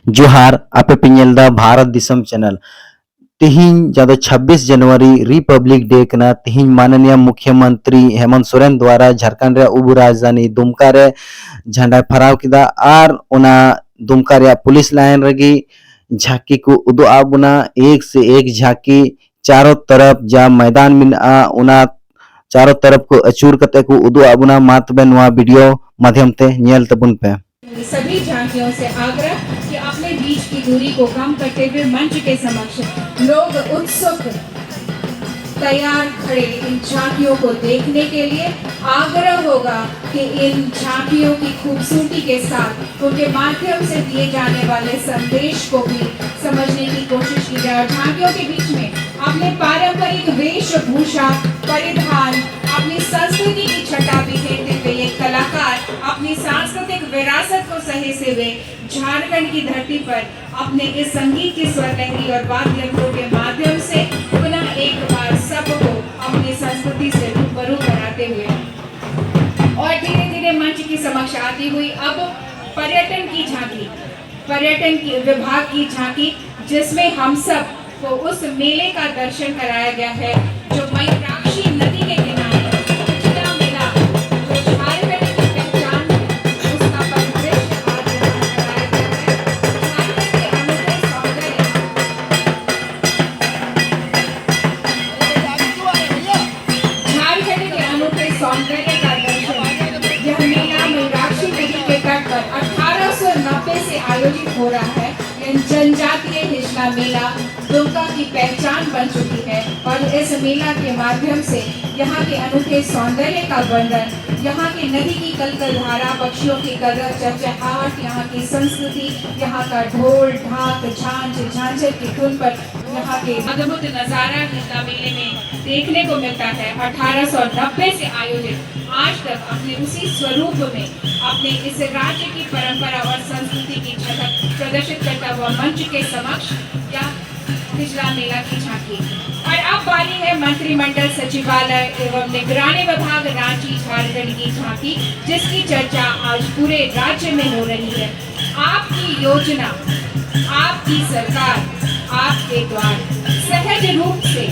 जोहार आपे पिंजलदा भारत दिसम चैनल तिहिन जादो 26 जनवरी रिपब्लिक डे कना तिहिन माननीय मुख्यमंत्री हेमंत सोरेन द्वारा झारखंड रे उप राजधानी दुमका रे झंडा फहराव किदा और ओना दुमका रे पुलिस लाइन रगी झांकी को उदो आबुना एक से एक झांकी चारों तरफ जा मैदान मिना ओना चारों तरफ को अचूर कते को उदो आबुना मातबे नवा वीडियो माध्यम ते नेल तबुन पे सभी झांकियों से आग्रह कि अपने बीच की दूरी को कम करते हुए मंच के समक्ष लोग उत्सुक तैयार खड़े इन झांकियों को देखने के लिए आग्रह होगा कि इन झांकियों की खूबसूरती के साथ उनके माध्यम से दिए जाने वाले संदेश को भी समझने की कोशिश की जाए और झांकियों के बीच में अपने पारंपरिक वेशभूषा परिधान अपनी संस्कृति की छटा बिखेरते हुए ये कलाकार अपनी सांस्कृतिक विरासत को सहेजते हुए झारखंड की धरती पर अपने इस संगीत की स्वर लहरी और वाद्य यंत्रों के माध्यम से पुनः एक बार सबको अपनी संस्कृति से रूबरू कराते हुए और धीरे धीरे मंच की समक्ष आती हुई अब पर्यटन की झांकी, पर्यटन की विभाग की झांकी, जिसमें हम सब को उस मेले का दर्शन कराया गया है जो मयूराक्षी नदी के किनारे पिछला मेला जो झारखंड की पहचान है उसका परिदृश्य आज यहाँ कराया गया है। झारखंड के अनूठे सौंदर्य का दर्शन यह मेला मयूराक्षी नदी के तट पर 1890 से आयोजित हो रहा है। जनजातीय हिजला मेला दुमका की पहचान बन चुकी है और इस मेला के माध्यम से यहाँ के अनूठे सौंदर्य का वर्णन, यहाँ की नदी की कलकल धारा, पक्षियों की कलरव चहचहाहट, यहाँ की संस्कृति, यहाँ का ढोल ढाक झांझ झांझर की धुन पर यहाँ के अद्भुत नजारा हिजला मेले में देखने को मिलता है। 1890 से आयोजित आज तक अपने उसी स्वरूप में अपने इस राज्य की परंपरा और संस्कृति की झलक प्रदर्शित करता हुआ मंच के समक्ष या हिजला मेला की झांकी। और अब बारी है मंत्रिमंडल सचिवालय एवं निगरानी विभाग रांची झारखंड की झांकी, जिसकी चर्चा आज पूरे राज्य में हो रही है। आपकी योजना, आपकी सरकार, आपके द्वार सहज रूप से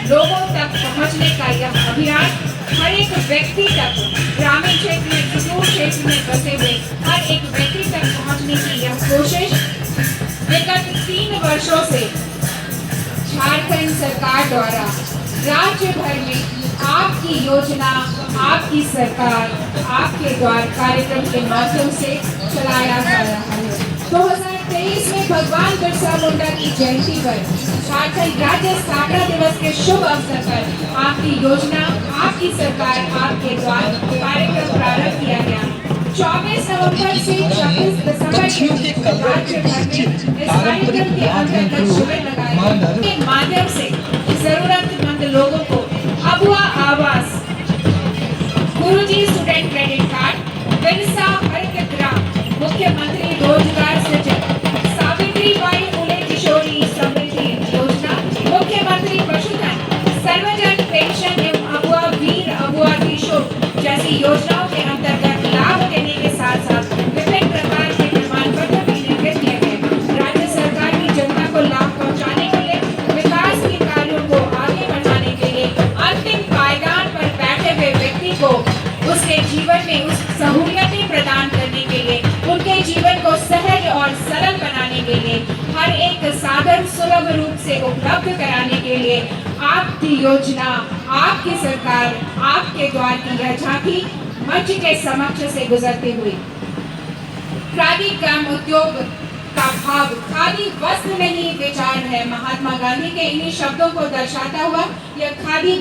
लोगों तक पहुंचने का यह अभियान हर एक व्यक्ति तक, ग्रामीण क्षेत्र में, सुदूर क्षेत्र में बसे हुए हर एक व्यक्ति तक पहुंचने की यह कोशिश विगत 3 वर्षों से झारखंड सरकार द्वारा राज्य भर में आपकी योजना, आपकी सरकार, आपके द्वार कार्यक्रम के माध्यम से चलाया जा रहा है। 2023 में भगवान बिरसा मुंडा की जयंती पर झारखंड राज्य स्थापना दिवस के शुभ अवसर पर आपकी योजना, आपकी सरकार, आपके द्वार कार्यक्रम प्रारंभ किया गया। 24 नवंबर से 26 दिसंबर राज्य भर में इस कार्यक्रम के अंतर्गत शिविर लगाए गए। के माध्यम से जरूरतमंद लोगों को अबुआ आवास, गुरुजी स्टूडेंट क्रेडिट कार्ड, बिरसा हरित ग्राम, मुख्यमंत्री रोजगार सृजन, सावित्रीबाई फुले किशोरी समृद्धि योजना, मुख्यमंत्री पशुधन, सर्वजन पेंशन एवं अबुआ वीर, अबुआ किशोर जैसी योजनाओं के अंतर्गत लाभ देने के साथ साथ विभिन्न प्रकार के प्रमाण पत्र भी निर्गत किए गए। राज्य सरकार की जनता को लाभ पहुंचाने के लिए, विकास के कार्यों को आगे बढ़ाने के लिए, अंतिम पायदान पर बैठे हुए व्यक्ति को उसके जीवन में उस सहूलियतें प्रदान करने के लिए, उनके जीवन को सहज और सरल बनाने के लिए, हर एक साधन सुलभ रूप से उपलब्ध कराने के लिए आपकी योजना, आपकी सरकार, आपके द्वार की यह झांकी मंच के समक्ष से गुजरते हुए खादी ग्राम उद्योग का भाव खादी वस्त्र नहीं विचार है, महात्मा गांधी के इन्हीं शब्दों को दर्शाता हुआ यह खादी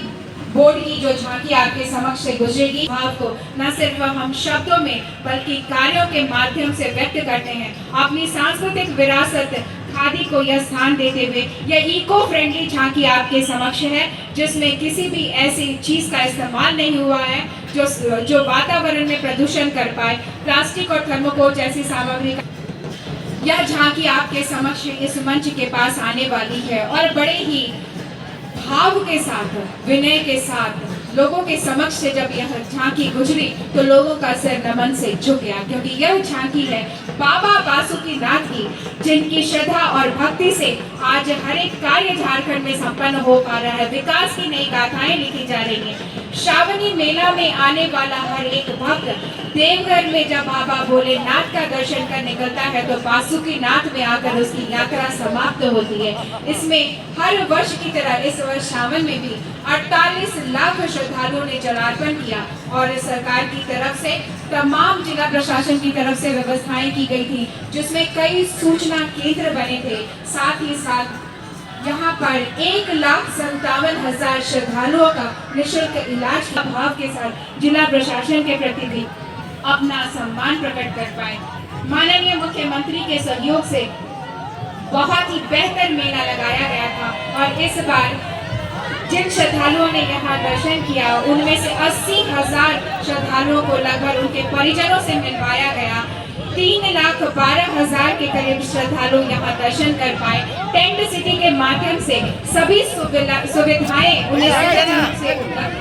बोर्ड की जो झांकी आपके समक्ष से गुजरेगी, भाव को न सिर्फ हम शब्दों में बल्कि कार्यों के माध्यम से व्यक्त करते हैं। अपनी सांस्कृतिक विरासत खादी को यह स्थान देते हुए यह इको फ्रेंडली झांकी आपके समक्ष है, जिसमें किसी भी ऐसी चीज का इस्तेमाल नहीं हुआ है जो वातावरण में प्रदूषण कर पाए। प्लास्टिक और थर्मोकोल जैसी सामग्री यह झांकी आपके समक्ष इस मंच के पास आने वाली है और बड़े ही भाव के साथ, विनय के साथ, लोगों के समक्ष से जब यह झांकी गुजरी तो लोगों का सिर नमन से झुक गया, क्योंकि यह झांकी है बाबा बासुकीनाथ की, जिनकी श्रद्धा और भक्ति से आज हर एक कार्य झारखंड में संपन्न हो पा रहा है। विकास की नई गाथाएं लिखी जा रही हैं। श्रावणी मेला में आने वाला हर एक भक्त देवघर में जब बाबा भोलेनाथ का दर्शन कर निकलता है तो बासुकीनाथ में आकर उसकी यात्रा समाप्त होती है। इसमें हर वर्ष की तरह इस वर्ष सावन में भी 48 लाख श्रद्धालुओं ने जलार्पण किया और सरकार की तरफ से तमाम जिला प्रशासन की तरफ से व्यवस्थाएं की गई थी, जिसमें कई सूचना केंद्र बने थे। साथ ही साथ यहाँ पर 1,57,000 श्रद्धालुओं का निःशुल्क इलाज के भाव के साथ जिला प्रशासन के प्रति भी अपना सम्मान प्रकट कर पाए। माननीय मुख्यमंत्री के सहयोग से बहुत ही बेहतर मेला लगाया गया था और इस बार जिन श्रद्धालुओं ने यहाँ दर्शन किया उनमें से 80,000 श्रद्धालुओं को लगभग उनके परिजनों से मिलवाया गया। 3,12,000 के करीब श्रद्धालु यहाँ दर्शन कर पाए। टेंट सिटी के माध्यम से सभी सुविधाएं उन्हें से उपलब्ध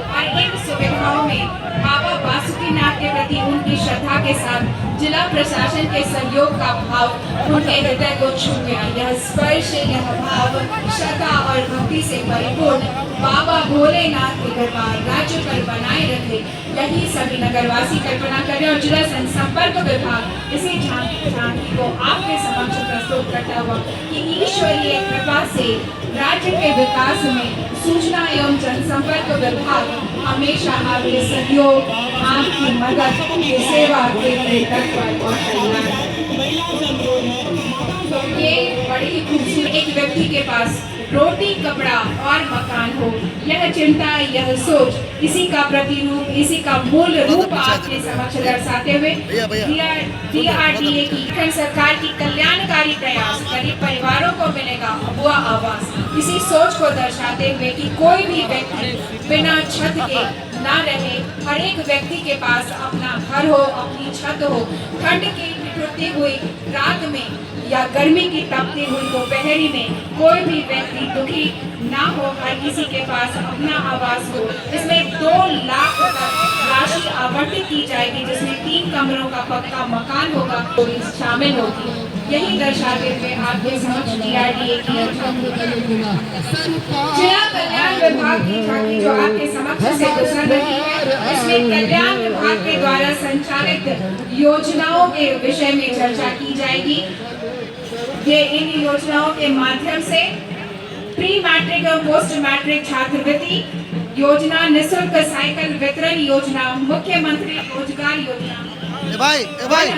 और इन सुविधाओं में बाबा बासुकीनाथ के प्रति उनकी श्रद्धा के साथ जिला प्रशासन के सहयोग का भाव उनके हृदय को छू गया। यह स्पर्श, यह भाव श्रद्धा और भक्ति से परिपूर्ण बाबा भोलेनाथ के दरबार राज्य पर बनाए रखे, यही सभी नगरवासी कल्पना करें। और जिला जनसंपर्क विभाग इसी झांकी को आपके समक्ष प्रस्तुत करता हुआ कि ईश्वरीय कृपा से राज्य के विकास में सूचना एवं जनसंपर्क विभाग हमेशा आपके सहयोग, आपकी मदद की सेवा के लिए तत्पर और तैयार है। ये बड़ी ही खूबसूरत, एक व्यक्ति के पास रोटी, कपड़ा और मकान हो, यह चिंता, यह सोच, इसी का प्रतिरूप, इसी का मूल रूप आपके समक्ष दर्शाते हुए DRDA की सरकार की कल्याणकारी प्रयास गरीब परिवारों को मिलेगा हुआ आवास, इसी सोच को दर्शाते हुए कि कोई भी व्यक्ति बिना छत के ना रहे, हर एक व्यक्ति के पास अपना घर हो, अपनी छत हो। ठंड की ठिठुरती हुई रात में या गर्मी की तपती हुई दोपहरी में कोई भी व्यक्ति दुखी ना हो, हर किसी के पास अपना आवास हो। इसमें 2 लाख तक राशि आवंटित की जाएगी, जिसमें 3 कमरों का पक्का मकान होगा तो शामिल होगी। यही दर्शाते हुए आपके समक्ष DRDA की जिला कल्याण विभाग की झांकी जो आपके समक्ष से गुजर रही है, इसमें कल्याण विभाग के द्वारा संचालित योजनाओं के विषय में चर्चा की जाएगी। ये इन योजनाओं के माध्यम से प्री मैट्रिक और पोस्ट मैट्रिक छात्रवृत्ति योजना, निःशुल्क साइकिल वितरण योजना, मुख्यमंत्री रोजगार योजना,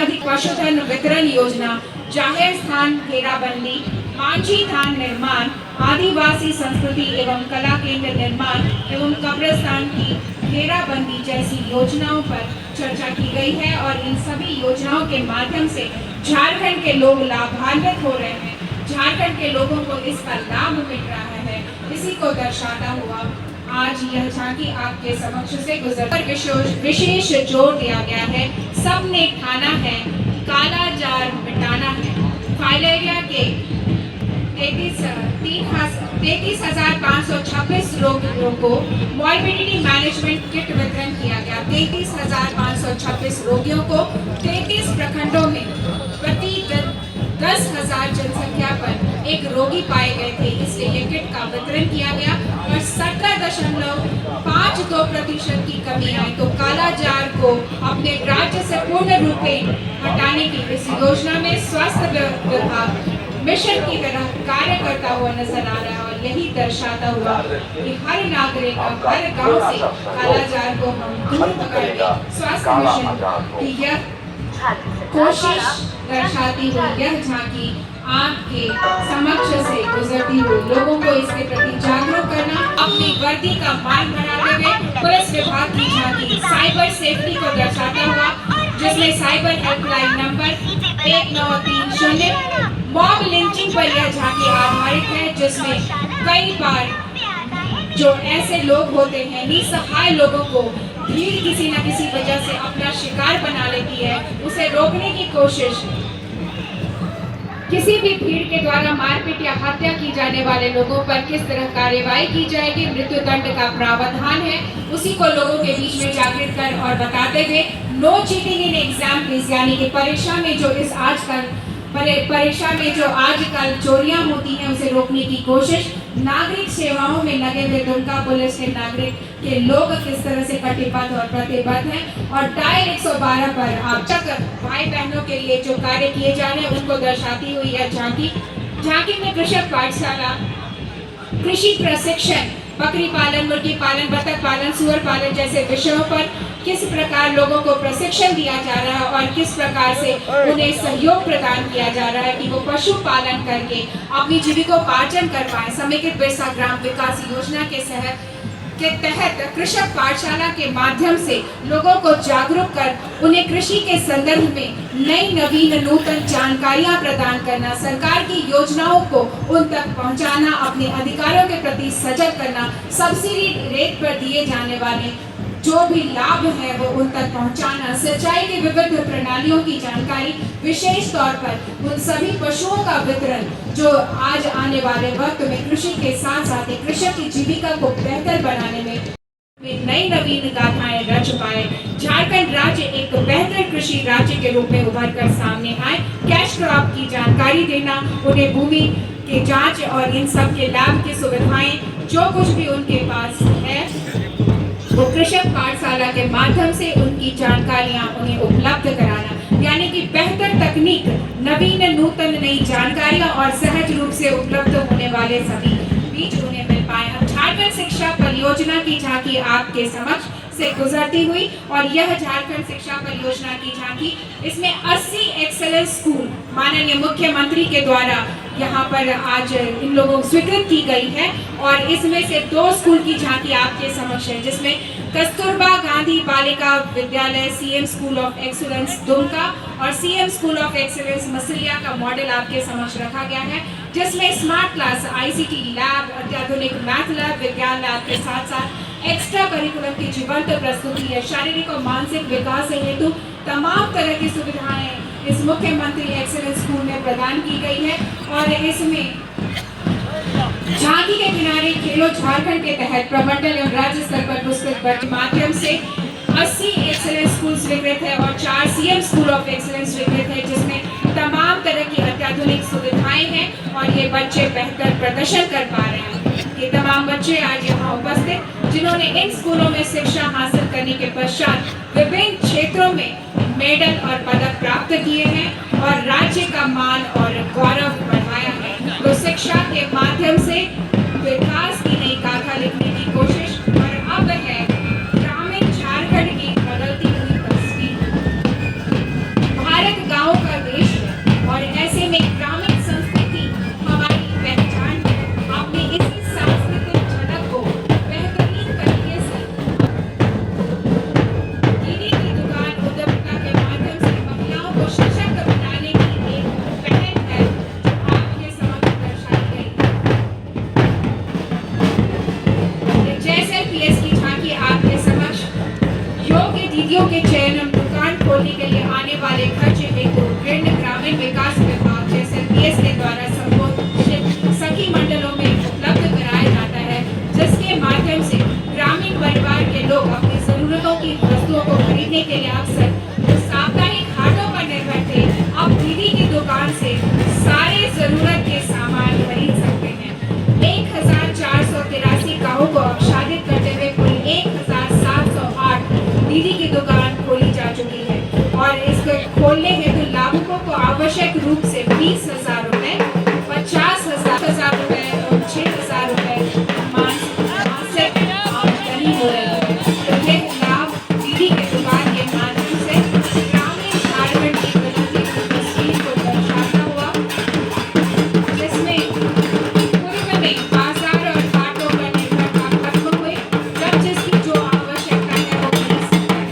अधिक पशुधन वितरण योजना, जाहिर स्थान घेराबंदी, मांझी धाम निर्माण, आदिवासी संस्कृति एवं कला केंद्र निर्माण एवं कब्रिस्तान की घेराबंदी जैसी योजनाओं पर चर्चा की गई है। और इन सभी योजनाओं के माध्यम से झारखंड के लोग लाभान्वित हो रहे हैं, झारखंड के लोगों को इसका लाभ मिल रहा है। इसी को दर्शाता हुआ आज यह झांकी आपके समक्ष से गुजर पर विशेष जोर दिया गया है। सबने ठाना है, काला जार मिटाना है। फाइलेरिया के 33,526 रोगियों को मॉर्बिडिटी मैनेजमेंट किट वितरण किया गया। 33,526 रोगियों को 33 प्रखंडों में प्रति 10,000 जनसंख्या पर एक रोगी पाए गए थे, इसलिए ये किट का वितरण किया गया। और 17.52% की कमी आई तो काला जार को अपने राज्य से पूर्ण रूप में हटाने की इस योजना में स्वास्थ्य विभाग मिशन की तरह कार्य करता हुआ नजर आ रहा है। और यही दर्शाता हुआ कि हर नागरिक हर गांव से कालाजार को हम दूर पकड़े स्वास्थ्य मिशन की यह कोशिश दर्शाती हुई यह झांकी आपके समक्ष से गुजरती हुई लोगों को इसके प्रति जागरूक करना, अपनी वर्दी का मान बढ़ाते हुए पुलिस विभाग की झांकी साइबर सेफ्टी को दर्शाता हुआ, जिसमें cyber helpline number 1930 mob lynching पर यह झांकी आधारित है, जिसमें कई बार जो ऐसे लोग होते हैं निसहाय लोगों को भीड़ किसी न किसी वजह से अपना शिकार बना लेती है, उसे रोकने की कोशिश किसी भी भीड़ के द्वारा मारपीट या हत्या की जाने वाले लोगों पर किस तरह कार्यवाही की जाएगी, मृत्यु दंड का प्रावधान है, उसी को लोगों के बीच में जागृत कर और बताते हुए no cheating in exam please, यानी कि परीक्षा में जो आजकल चोरियां होती हैं उसे रोकने की कोशिश, नागरिक सेवाओं में लगे हुए दुमका पुलिस के नागरिक के लोग किस तरह से कटिबद्ध और प्रतिबद्ध हैं, और डायल 112 पर आप चक्र भाई बहनों के लिए जो कार्य किए जा रहे हैं उनको दर्शाती हुई यह झांकी में कृषक पाठशाला, कृषि प्रशिक्षण, बकरी पालन, मुर्गी पालन, बतख पालन, सुअर पालन जैसे विषयों पर किस प्रकार लोगों को प्रशिक्षण दिया जा रहा है और किस प्रकार से उन्हें सहयोग प्रदान किया जा रहा है कि वो पशु पालन करके अपनी जीविकोपार्जन कर पाए। समेकित बिरसा ग्राम विकास योजना के तहत कृषक पाठशाला के माध्यम से लोगों को जागरूक कर उन्हें कृषि के संदर्भ में नई नवीन नूतन जानकारियां प्रदान करना, सरकार की योजनाओं को उन तक पहुंचाना, अपने अधिकारों के प्रति सजग करना, सब्सिडी रेट पर दिए जाने वाले जो भी लाभ है वो उन तक पहुंचाना, सिंचाई की विविध प्रणालियों की जानकारी, विशेष तौर पर उन सभी पशुओं का वितरण जो आज आने वाले वक्त में कृषि के साथ साथ कृषक की जीविका को बेहतर बनाने में नई नवीन गाथाएं रच पाए, झारखंड राज्य एक बेहतर कृषि राज्य के रूप में उभर कर सामने आए, कैश क्रॉप की जानकारी देना, उन्हें भूमि के जांच और इन सब के लाभ की सुविधाएं जो कुछ भी उनके पास है वो कृषक पाठशाला के माध्यम से उनकी जानकारियां उन्हें उपलब्ध कराना, यानी कि बेहतर तकनीक, नवीन नूतन नई जानकारियां और सहज रूप से उपलब्ध होने वाले सभी बीच उन्हें मिल पाए। झारखंड शिक्षा परियोजना की झांकी आपके समक्ष से गुजरती हुई, और यह झारखंड शिक्षा परियोजना की झांकी, इसमें 80 एक्सेलेंस स्कूल माननीय मुख्यमंत्री के द्वारा यहाँ पर आज इन लोगों को स्वीकृत की गई है, और इसमें से 2 स्कूल की झांकी आपके समक्ष है, जिसमें Kasturba Gandhi Balika Vidyalaya, CM school of excellence Dumka और CM school of excellence Masalia का मॉडल आपके समक्ष रखा गया है, जिसमें स्मार्ट क्लास, आईसीटी लैब, अत्याधुनिक मैथ लैब, विज्ञान लैब के साथ साथ एक्स्ट्रा करिकुलम की जीवंत प्रस्तुति है, शारीरिक और मानसिक विकास हेतु तमाम तरह की सुविधाएं इस मुख्यमंत्री एक्सीलेंस स्कूल में प्रदान की गई है। और इसमें झांकी के किनारे खेलो झारखंड के तहत प्रमंडल एवं राज्य स्तर पर पुस्तक के माध्यम से 80 एक्सीलेंस स्कूल स्वीकृत है और 4 सीएम स्कूल ऑफ एक्सीलेंस स्वीकृत है, जिसमें तमाम तरह की अत्याधुनिक सुविधाएं हैं और ये बच्चे बेहतर प्रदर्शन कर पा रहे हैं। ये तमाम बच्चे आज यहाँ उपस्थित जिन्होंने इन स्कूलों में शिक्षा हासिल करने के पश्चात विभिन्न क्षेत्रों में मेडल और पदक प्राप्त किए हैं और राज्य का मान और गौरव बढ़ाया है। तो शिक्षा के माध्यम से विकास की नई गाथा लिखने की कोशिश, और अब है ग्रामीण झारखंड की बदलती हुई तस्वीर। भारत गांव का देश है और ऐसे में ग्रामीण संस्कृति हमारी पहचान है। आपने इसी सांस्कृतिक झलक को बेहतरीन तरीके से दीदी की दुकान उद्यमिता के माध्यम से महिलाओं को सशक्त बनाने की एक पहल है जो आपके समक्ष दर्शाई गई। जैसलपीएस की झांकी आपके समक्ष योग्य दीदियों के चयन दुकान खोलने के लिए आने वाले खर्च हेतु ऋण ग्रामीण विकास विभाग जैसलपीएस के द्वारा संबोधित सखी मंडलों में उपलब्ध कराया जाता है, जिसके माध्यम से ग्रामीण परिवार के लोग अपनी जरूरतों की वस्तुओं को खरीदने के लिए अक्सर जो साप्ताहिक हाटों पर निर्भर थे, अब दीदी की दुकान से सारे जरूरत के सामान खरीद सकते हैं। 1483 गाँवों को आच्छादित करते हुए कुल 1708 दीदी की दुकान खोली जा चुकी है और इसको खोलने हेतु लाभुकों को आवश्यक रूप से 20,000 रुपए, 50,000 रुपए और 6,000 रुपए मासिक आमदनी हो रही है। तो ये लाभ दीदी के दुकान के माध्यम से ग्रामीण झारखंड की बदलती हुई तस्वीर को दर्शाता हुआ, जिसमें पूर्व में बाजार और हाटों पर निर्भरता खत्म हुई, जब जिसकी जो आवश्यकता है वो खरीद सकता है।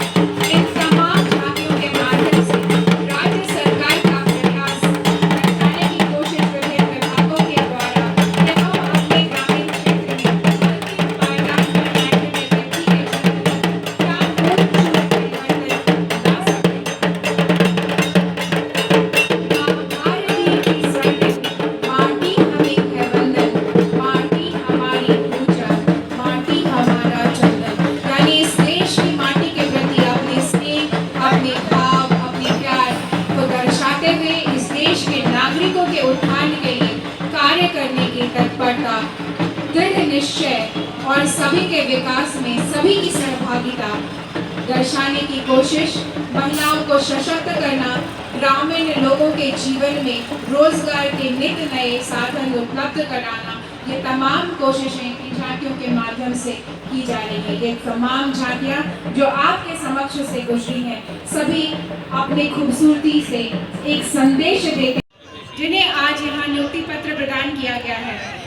इन तमाम झांकियों के माध्यम से राज्य सरकार का प्रयास दर्शाने की तत्परता, दृढ़ निश्चय और सभी के विकास में सभी की सहभागिता दर्शाने की कोशिश, महिलाओं को सशक्त करना, ग्रामीण लोगों के जीवन में रोजगार के नित नए साधन उपलब्ध कराना, ये तमाम कोशिशें इन झांकियों के माध्यम से की जा रही है। ये तमाम झांकियां जो आपके समक्ष से गुजरी हैं, सभी अपनी खूबसूरती से एक संदेश देते हैं, जिन्हें आज यहाँ नियुक्ति पत्र प्रदान किया गया है।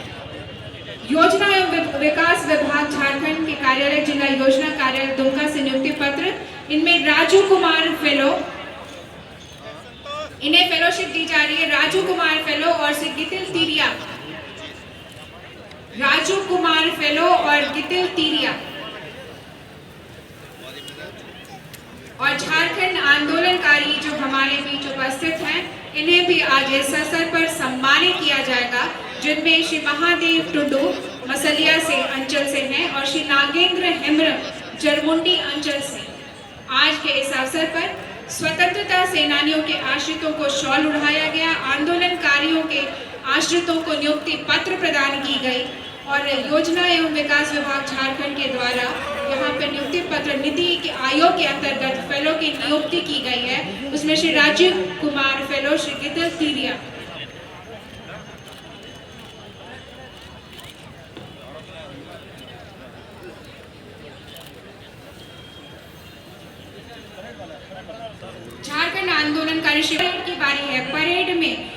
योजना एवं विकास विभाग झारखंड के कार्यालय जिला योजना कार्यालय दुमका से नियुक्ति पत्र, इनमें राजू कुमार फेलो, इन्हें फेलोशिप दी जा रही है। राजू कुमार फेलो और श्री गितिल तिरिया, राजू कुमार फेलो और गितिल तिरिया। और झारखंड आंदोलनकारी जो हमारे बीच उपस्थित हैं, इन्हें भी आज इस अवसर पर सम्मानित किया जाएगा, जिनमें श्री महादेव टुडू मसलिया से अंचल से हैं और श्री नागेंद्र हेम्ब्र जरमुंडी अंचल से। आज के इस अवसर पर स्वतंत्रता सेनानियों के आश्रितों को शॉल उड़ाया गया, आंदोलनकारियों के आश्रितों को नियुक्ति पत्र प्रदान की गई और योजना एवं विकास विभाग झारखंड के द्वारा यहाँ पर नियुक्ति पत्र नीति आयोग के अंतर्गत फेलो की नियुक्ति की गई है। उसमें श्री राजीव कुमार फेलो, श्री गितिल तिरिया। झारखंड आंदोलनकारी शिविर की बारी है। परेड में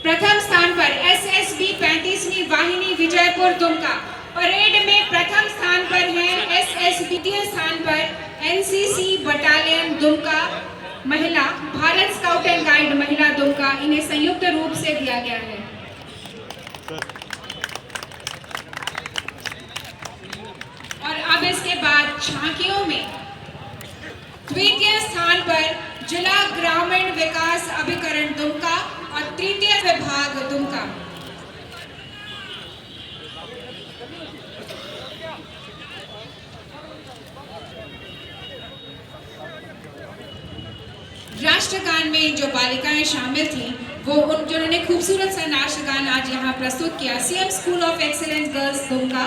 प्रथम स्थान पर एसएसबी 35वीं वाहिनी विजयपुर दुमका। परेड में प्रथम स्थान पर है एसएसबी, द्वितीय स्थान पर एनसीसी बटालियन दुमका महिला, भारत स्काउट एंड गाइड महिला दुमका, इन्हें संयुक्त रूप से दिया गया है। और अब इसके बाद झांकियों में द्वितीय स्थान पर जिला ग्रामीण विकास अभिकरण दुमका और तृतीय विभाग दुमका। राष्ट्रगान में जो बालिकाएं शामिल थीं, वो जिन्होंने खूबसूरत सा राष्ट्रगान आज यहाँ प्रस्तुत किया। CM school of excellence girls Dumka,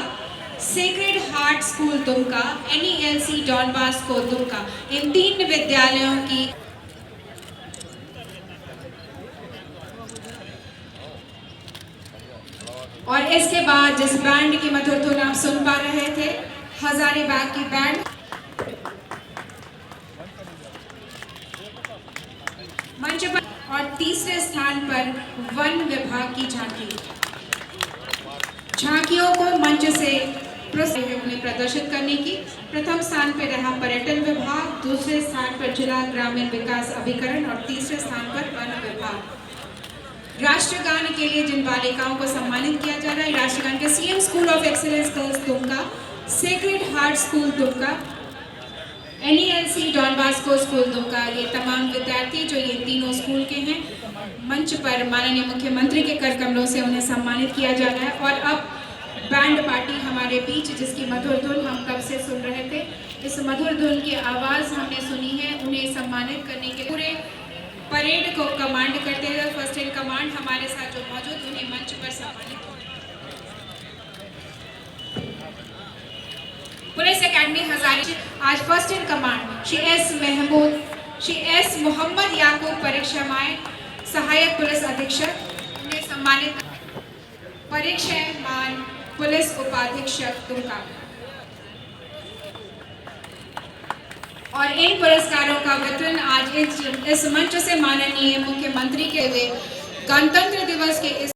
Sacred Heart school Dumka, NELC Don Bosco Dumka, इन 3 विद्यालयों की और इसके बाद जिस बैंड की मधुर धुन आप सुन पा रहे थे, हजारीबाग की बैंड, मंच पर। और तीसरे स्थान पर वन विभाग की झांकी। झांकियों को मंच से उन्हें प्रदर्शित करने की। प्रथम स्थान पर रहा पर्यटन विभाग, दूसरे स्थान पर जिला ग्रामीण विकास अभिकरण और तीसरे स्थान पर वन विभाग। राष्ट्रगान के लिए जिन बालिकाओं को सम्मानित किया जा रहा है, राष्ट्रगान के CM school of excellence girls Dumka, Sacred Heart school Dumka, NELC Don Bosco school Dumka, ये तमाम विद्यार्थी जो ये तीनों स्कूल के हैं, मंच पर माननीय मुख्यमंत्री के कर कमलों से उन्हें सम्मानित किया जा रहा है। और अब बैंड पार्टी हमारे बीच, जिसकी मधुर धुन हम कब से सुन रहे थे, इस मधुर धुन की आवाज़ हमने सुनी है। उन्हें सम्मानित करने के लिए पूरे परेड को कमांड करते हुए फर्स्ट इन कमांड हमारे साथ जो मौजूद, उन्हें मंच पर सम्मानित। पुलिस एकेडमी हजारी आज first in command Shri S Mohammad Yakub परीक्षामाएं सहायक पुलिस अधीक्षक, उन्हें सम्मानित। परीक्षामान पुलिस उपाधीक्षक दुमका। और इन पुरस्कारों का वितरण आज इस मंच से माननीय मुख्यमंत्री के गणतंत्र दिवस के इस